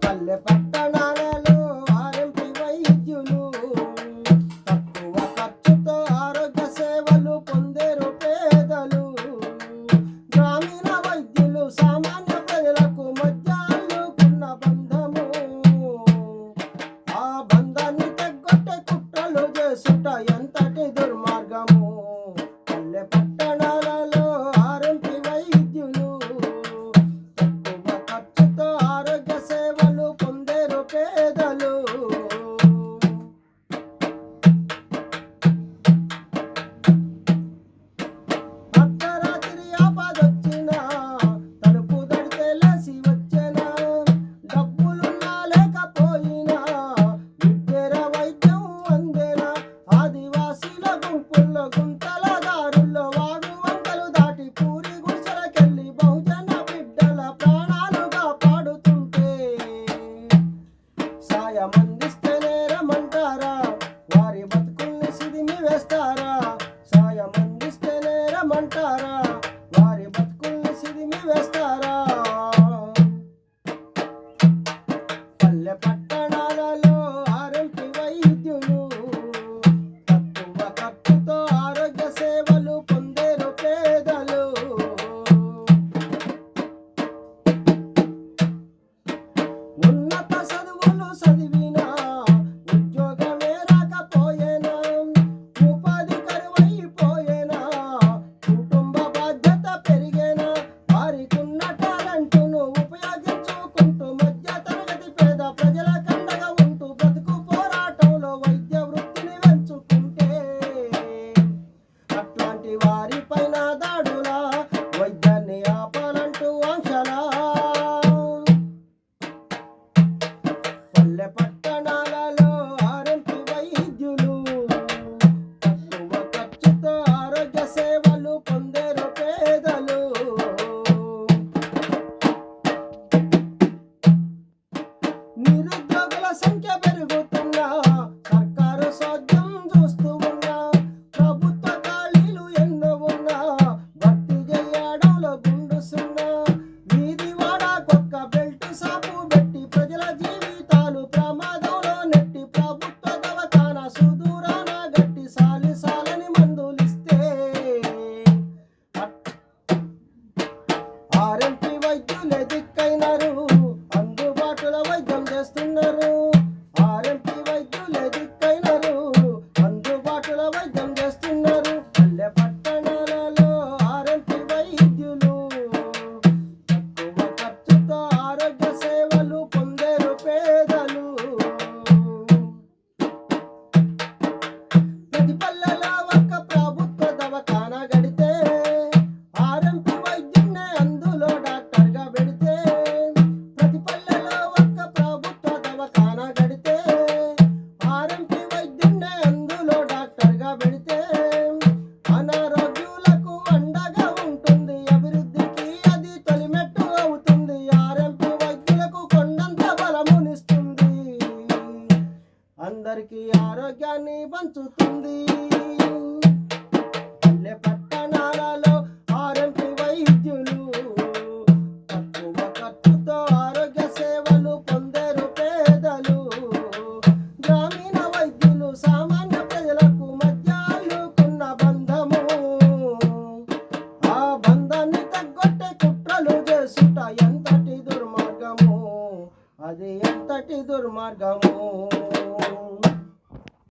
పల్లె పట్టణాలలో ఆర్ఎంపీ వైద్యులు తక్కువ ఖర్చుతో ఆరోగ్య సేవలు పొందేరు పేదలు. గ్రామీణ వైద్యులు సామాన్య ప్రజలకు మధ్య అల్లుకున్న బంధము. ఆ బంధాన్ని తెగ్గొట్టే కుట్రలు చేసుట ఎంతటి దుర్మార్గము. పల్లె పట్టణాలలో ఆర్ఎంపీ వైద్యులు తక్కువ ఖర్చుతో ఆరోగ్య సేవలు పొందేరు పేదలు. అర్ధరాత్రి ఆపదొచ్చినా తలుపు తడితే లేసి వచ్చేనా. డబ్బులున్నా లేకపోయినా విద్యర వైద్యం అందేనా. ఆదివాసీల గుంపుల్లో గుంతల దారుల్లో వాగు వంకలు దాటి పూరి గుడిసెలకెళ్ళి బహుజన బిడ్డల ప్రాణాలు కాపాడుతుంటే సాయమందిస్తే నేరమంటారా. వారి బతుకుల్ని సిదిమి వేస్తారా. సాయమందిస్తే నేరమంటారా. వారి బతుకుల్ని సిదిమి వేస్తారా. పల్లె పట్టణాలలో ఆర్ఎంపీ వైద్యులు తక్కువ ఖర్చుతో ఆరోగ్య సేవలు పొందేరు పేదలు. ఉన్నత చదువులు చదివినా ఉద్యోగమే రాకపోయేనా. ఉపాధి కరువైపోయేనా. కుటుంబ బాధ్యత పెరిగేనా. వారికున్న టాలెంటును ఉపయోగించుకుంటూ మధ్య తరగతి పేద ప్రజల కండగా ఉంటూ బ్రతుకు పోరాటంలో వైద్య వృత్తిని పెంచుకుంటే అట్లాంటి వారిపైన దాడులా వైద్యాన్ని ఆపాలంటూ ఆంక్షలా. పల్లె పట్టణాలలో ఆర్ఎంపీ వైద్యులు తక్కువ ఖర్చుతో ఆరోగ్య సేవలు పొందేరు పేదలు. నిరుద్యోగుల సంఖ్య పెరుగుతున్నా సర్కారు సోద్యం చూస్తూ ఉన్నా. ప్రభుత్వ ఖాళీలు ఎన్నో ఉన్నా భర్తీ చేయడంలో గుండుసున్నా. వీధి వాడకొక్క బెల్ట్ షాపు పెట్టి ప్రజల జీవితాలు ప్రమాదంలో నెట్టి ప్రభుత్వ దవాఖానా సుదూరాన గట్టి సాలి సాలని మందులిస్తే ఆర్ఎంపీ వైద్యులే దిక్కైనారు. అందుబాటులో వైద్యం చేస్తున్నారు. ఆర్ఎంపీ వైద్యులే దిక్కైనారు. అందుబాటులో వైద్యం చేస్తున్నారు. పల్లె పట్టణాలలో ఆర్ఎంపీ వైద్యులు తక్కువ ఖర్చుతో ఆరోగ్య సేవలు పొందేరు పేదలు. ప్రతి పల్లెలో ఒక్క ప్రభుత్వ దవాఖానా గడితే ఆర్ఎంపీ వైద్యున్నే అందులో డాక్టర్గా పెడితే. ప్రతి పల్లెలో ఒక్క ప్రభుత్వ దవాఖానా గడితే ఆర్ఎంపీ వైద్యున్నే అందులో డాక్టర్గా పెడితే అనారోగ్యులకు అండగా ఉంటుంది. అభివృద్ధికి అది తొలిమెట్టు అవుతుంది. ఆర్ఎంపీ వైద్యులకు కొండంత బలమునిస్తుంది. అందరికీ ఆరోగ్యాన్ని పంచుతుంది. పల్లె పట్టణాలలో ఆర్ఎంపీ వైద్యులు తక్కువ ఖర్చుతో ఆరోగ్య సేవలు పొందేరు పేదలు. గ్రామీణ వైద్యులు సామాన్య ప్రజలకు మధ్య అల్లుకున్న బంధము. ఆ బంధాన్ని తగ్గొట్టే కుట్రలు చేసుట ఎంతటి దుర్మార్గము. అది ఎంతటి దుర్మార్గము.